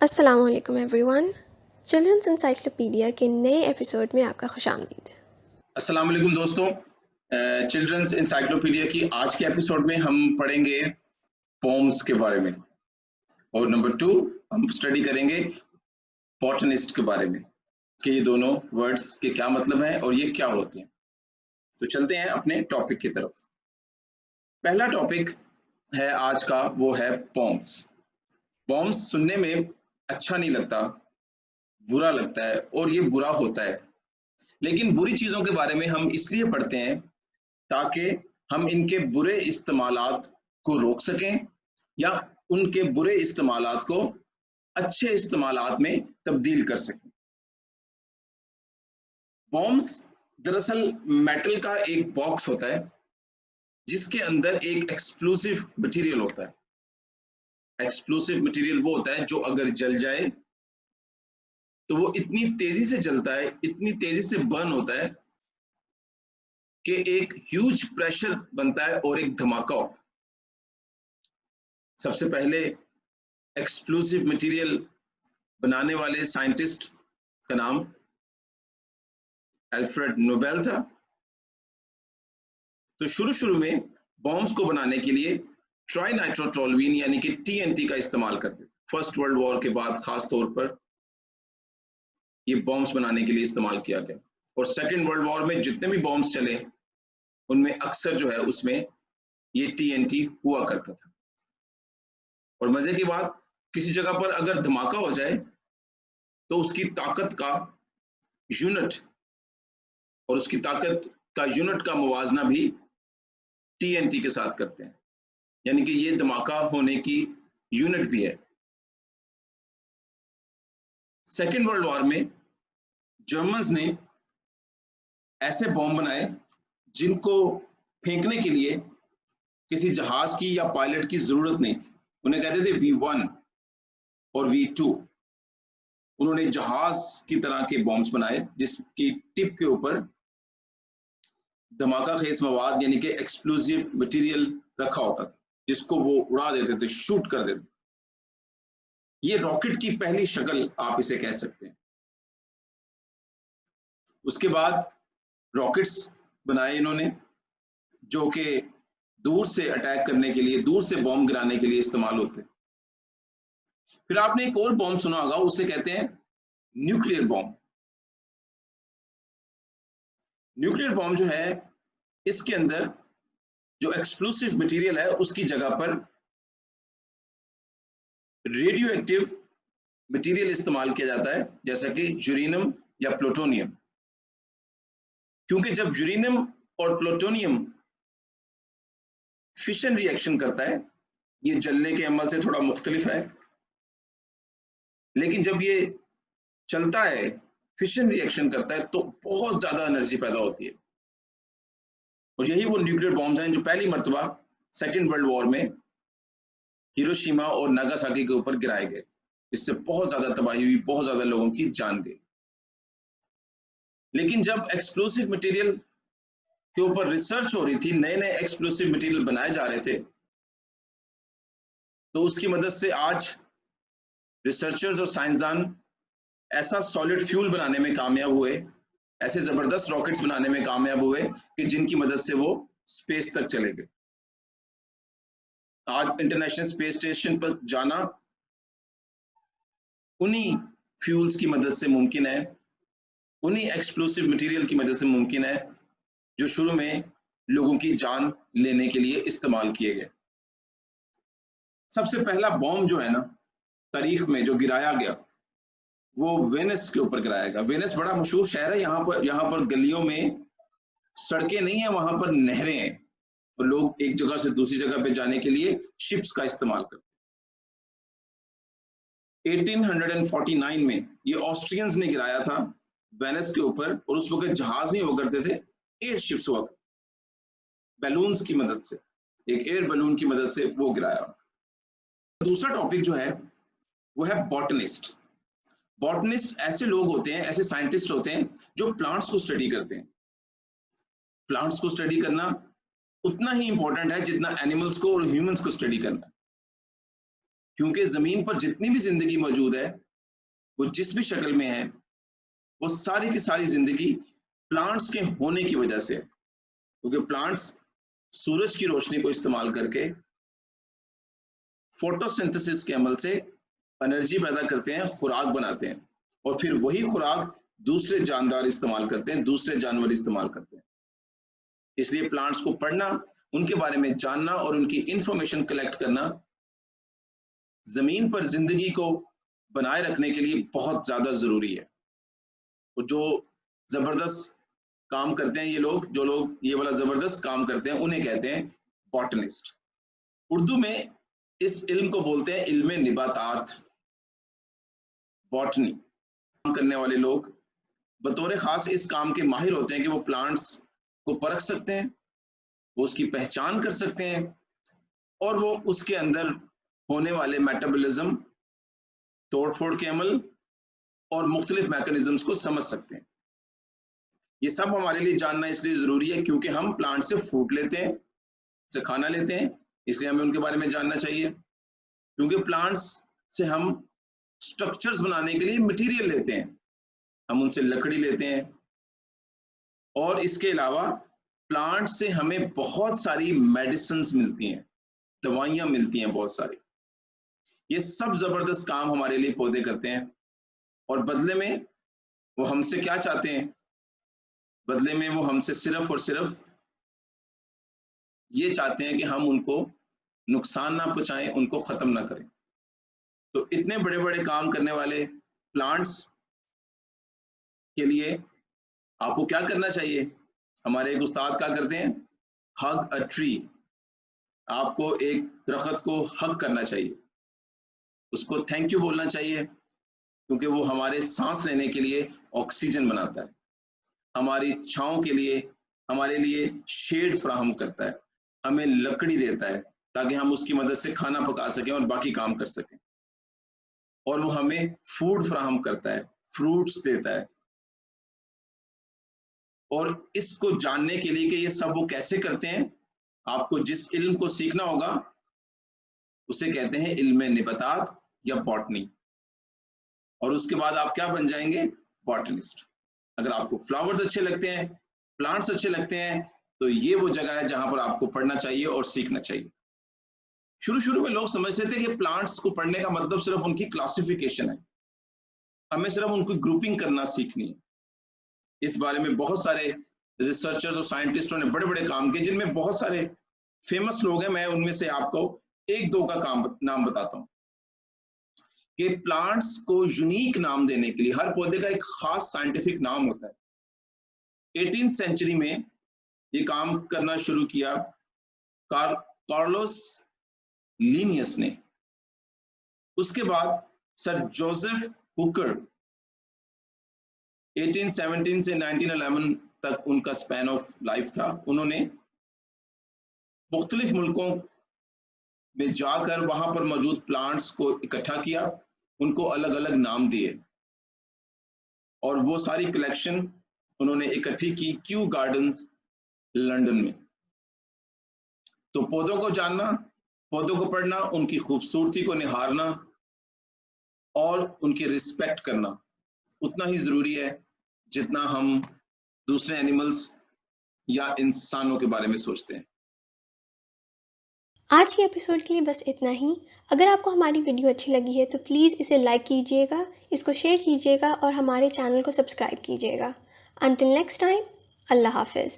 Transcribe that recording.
अस्सलाम वालेकुम everyone. Children's encyclopedia के नए एपिसोड में आपका खुशामदीद। अस्सलाम वालेकुम दोस्तों। चिल्ड्रंस इंसाइक्लोपीडिया की आज के एपिसोड में हम पढ़ेंगे पोम्स के बारे में, और नंबर 2 हम स्टडी करेंगे बॉटनिस्ट के बारे में कि ये दोनों वर्ड्स के क्या मतलब हैं और ये क्या होते हैं। तो चलते हैं अपने टॉपिक की तरफ। पहला टॉपिक है आज का, वो है पोम्स। पोम्स सुनने में अच्छा नहीं लगता, बुरा लगता है और ये बुरा होता है। लेकिन बुरी चीज़ों के बारे में हम इसलिए पढ़ते हैं ताकि हम इनके बुरे इस्तेमालात को रोक सकें या उनके बुरे इस्तेमालात को अच्छे इस्तेमालात में तब्दील कर सकें। बॉम्ब्स दरअसल मेटल का एक बॉक्स होता है जिसके अंदर एक एक्सप्लोसिव मटेरियल होता है। एक्सप्लोसिव मटेरियल वो होता है जो अगर जल जाए तो वो इतनी तेजी से जलता है, इतनी तेजी से बर्न होता है कि एक ह्यूज प्रेशर बनता है और एक धमाका होता है। सबसे पहले एक्सप्लोसिव मटेरियल बनाने वाले साइंटिस्ट का नाम अल्फ्रेड नोबेल था। तो शुरू में बॉम्ब्स को बनाने के लिए ट्राइनाइट्रोटोलुईन यानी कि टीएनटी का इस्तेमाल करते थे। फर्स्ट वर्ल्ड वॉर के बाद खास तौर पर ये बॉम्ब्स बनाने के लिए इस्तेमाल किया गया, और सेकेंड वर्ल्ड वॉर में जितने भी बॉम्ब्स चले उनमें अक्सर जो है उसमें ये टीएनटी हुआ करता था। और मजे की बात, किसी जगह पर अगर धमाका हो जाए तो उसकी ताकत का यूनिट और उसकी ताकत का यूनिट का मुवाजना भी टीएनटी के साथ करते हैं, यानी कि ये धमाका होने की यूनिट भी है। सेकेंड वर्ल्ड वॉर में जर्मन्स ने ऐसे बॉम्ब बनाए जिनको फेंकने के लिए किसी जहाज की या पायलट की जरूरत नहीं थी। उन्हें कहते थे V1 और V2। उन्होंने जहाज की तरह के बॉम्ब्स बनाए जिसकी टिप के ऊपर धमाका खेज मवाद यानी कि एक्सप्लोसिव मटेरियल रखा होता था, जिसको वो उड़ा देते थे, शूट कर देते थे। ये रॉकेट की पहली शक्ल आप इसे कह सकते हैं। उसके बाद रॉकेट्स बनाए इन्होंने जो कि दूर से अटैक करने के लिए, दूर से बॉम्ब गिराने के लिए इस्तेमाल होते हैं। फिर आपने एक और बॉम्ब सुना होगा, उसे कहते हैं न्यूक्लियर बॉम्ब। न्यूक्लियर बॉम्ब जो है, इसके अंदर जो एक्सप्लोसिव मटेरियल है उसकी जगह पर रेडियो एक्टिव मटेरियल इस्तेमाल किया जाता है, जैसा कि यूरेनियम या प्लूटोनियम। क्योंकि जब यूरेनियम और प्लूटोनियम फिशन रिएक्शन करता है, ये जलने के अमल से थोड़ा मुख्तलिफ है, लेकिन जब ये चलता है, फिशन रिएक्शन करता है, तो बहुत ज्यादा एनर्जी पैदा होती है। और यही वो न्यूक्लियर बॉम्ब्स हैं जो पहली मर्तबा सेकेंड वर्ल्ड वॉर में हिरोशिमा और नागासाकी के ऊपर गिराए गए। इससे बहुत ज्यादा तबाही हुई, बहुत ज्यादा लोगों की जान गई। लेकिन जब एक्सप्लोसिव मटेरियल के ऊपर रिसर्च हो रही थी, नए नए एक्सप्लोसिव मटेरियल बनाए जा रहे थे, तो उसकी मदद से आज रिसर्चर्स और साइंसदान ऐसा सॉलिड फ्यूल बनाने में कामयाब हुए, ऐसे जबरदस्त रॉकेट्स बनाने में कामयाब हुए कि जिनकी मदद से वो स्पेस तक चले गए। आज इंटरनेशनल स्पेस स्टेशन पर जाना उन्हीं फ्यूल्स की मदद से मुमकिन है, उन्हीं एक्सप्लोसिव मटेरियल की मदद से मुमकिन है जो शुरू में लोगों की जान लेने के लिए इस्तेमाल किए गए। सबसे पहला बॉम्ब जो है ना, तारीख में जो गिराया गया, वो वेनिस के ऊपर गिराया गया। वेनिस बड़ा मशहूर शहर है। यहाँ पर गलियों में सड़कें नहीं है, वहां पर नहरें हैं, और लोग एक जगह से दूसरी जगह पे जाने के लिए शिप्स का इस्तेमाल करते हैं। 1849 में ये ऑस्ट्रियंस ने गिराया था वेनिस के ऊपर, और उस वक्त जहाज नहीं हुआ करते थे, एयर शिप्स हुआ, बैलून्स की मदद से, एक एयर बैलून की मदद से वो गिराया। दूसरा टॉपिक जो है वो है बॉटनिस्ट। बॉटनिस्ट ऐसे लोग होते हैं, ऐसे साइंटिस्ट होते हैं जो प्लांट्स को स्टडी करते हैं। प्लांट्स को स्टडी करना उतना ही इंपॉर्टेंट है जितना एनिमल्स को और ह्यूमंस को स्टडी करना। क्योंकि ज़मीन पर जितनी भी ज़िंदगी मौजूद है, वो जिस भी शक्ल में है, वो सारी की सारी ज़िंदगी प्लांट्स के होने की वजह से है। क्योंकि प्लांट्स सूरज की रोशनी को इस्तेमाल करके फोटोसिंथेसिस के अमल से एनर्जी पैदा करते हैं, खुराक बनाते हैं, और फिर वही खुराक दूसरे जानदार इस्तेमाल करते हैं, दूसरे जानवर इस्तेमाल करते हैं। इसलिए प्लांट्स को पढ़ना, उनके बारे में जानना और उनकी इंफॉर्मेशन कलेक्ट करना जमीन पर जिंदगी को बनाए रखने के लिए बहुत ज्यादा जरूरी है। और जो जबरदस्त काम करते हैं ये लोग, जो लोग ये वाला जबरदस्त काम करते हैं, उन्हें कहते हैं बॉटनिस्ट। उर्दू में इस इल्म को बोलते हैं इल्म निबातात, बॉटनी। काम करने वाले लोग बतौर खास इस काम के माहिर होते हैं कि वो प्लांट्स को परख सकते हैं, वो उसकी पहचान कर सकते हैं, और वो उसके अंदर होने वाले मेटाबॉलिज्म, तोड़ फोड़ के अमल और मुख्तलिफ मैकेनिज्म्स को समझ सकते हैं। ये सब हमारे लिए जानना इसलिए ज़रूरी है क्योंकि हम प्लांट से फूड लेते हैं, से खाना लेते हैं, इसलिए हमें उनके बारे में जानना चाहिए। क्योंकि प्लांट्स से हम स्ट्रक्चर्स बनाने के लिए मटेरियल लेते हैं, हम उनसे लकड़ी लेते हैं, और इसके अलावा प्लांट से हमें बहुत सारी मेडिसिन्स मिलती हैं, दवाइयाँ मिलती हैं बहुत सारी। ये सब ज़बरदस्त काम हमारे लिए पौधे करते हैं, और बदले में वो हमसे क्या चाहते हैं? बदले में वो हमसे सिर्फ और सिर्फ ये चाहते हैं कि हम उनको नुकसान ना पहुंचाएं, उनको ख़त्म ना करें। तो इतने बड़े बड़े काम करने वाले प्लांट्स के लिए आपको क्या करना चाहिए? हमारे एक उस्ताद क्या करते हैं? हग अ ट्री। आपको एक दरख्त को हग करना चाहिए, उसको थैंक यू बोलना चाहिए, क्योंकि वो हमारे सांस लेने के लिए ऑक्सीजन बनाता है, हमारी छांव के लिए, हमारे लिए शेड फराहम करता है, हमें लकड़ी देता है ताकि हम उसकी मदद से खाना पका सकें और बाकी काम कर सकें, और वो हमें फूड फराहम करता है, फ्रूट्स देता है। और इसको जानने के लिए कि ये सब वो कैसे करते हैं, आपको जिस इल्म को सीखना होगा उसे कहते हैं इल्म निबातात या बॉटनी। और उसके बाद आप क्या बन जाएंगे? बॉटनिस्ट। अगर आपको फ्लावर्स अच्छे लगते हैं, प्लांट्स अच्छे लगते हैं, तो ये वो जगह है जहां पर आपको पढ़ना चाहिए और सीखना चाहिए। शुरू शुरू में लोग समझते थे कि प्लांट्स को पढ़ने का मतलब सिर्फ उनकी क्लासिफिकेशन है, हमें सिर्फ उनकी ग्रुपिंग करना सीखनी है। इस बारे में बहुत सारे रिसर्चर्स और साइंटिस्टों ने बड़े बड़े काम किए, जिनमें बहुत सारे फेमस लोग हैं। मैं उनमें से आपको एक दो का नाम बताता हूँ। कि प्लांट्स को यूनिक नाम देने के लिए हर पौधे का एक खास साइंटिफिक नाम होता है। 18th सेंचुरी में ये काम करना शुरू किया कार्लोस लीनियस ने। उसके बाद सर जोसेफ हुकर 1817 से 1911 तक उनका स्पैन ऑफ लाइफ था। उन्होंने मुख्तलिफ मुल्कों में जाकर वहां पर मौजूद प्लांट्स को इकट्ठा किया, उनको अलग अलग नाम दिए, और वो सारी कलेक्शन उन्होंने इकट्ठी की क्यू गार्डन लंदन में। तो पौधों को जानना, पौधों को पढ़ना, उनकी खूबसूरती को निहारना और उनकी रिस्पेक्ट करना उतना ही ज़रूरी है जितना हम दूसरे एनिमल्स या इंसानों के बारे में सोचते हैं। आज के एपिसोड के लिए बस इतना ही। अगर आपको हमारी वीडियो अच्छी लगी है तो प्लीज़ इसे लाइक कीजिएगा, इसको शेयर कीजिएगा और हमारे चैनल को सब्सक्राइब कीजिएगा। Until next time, अल्लाह हाफिज़।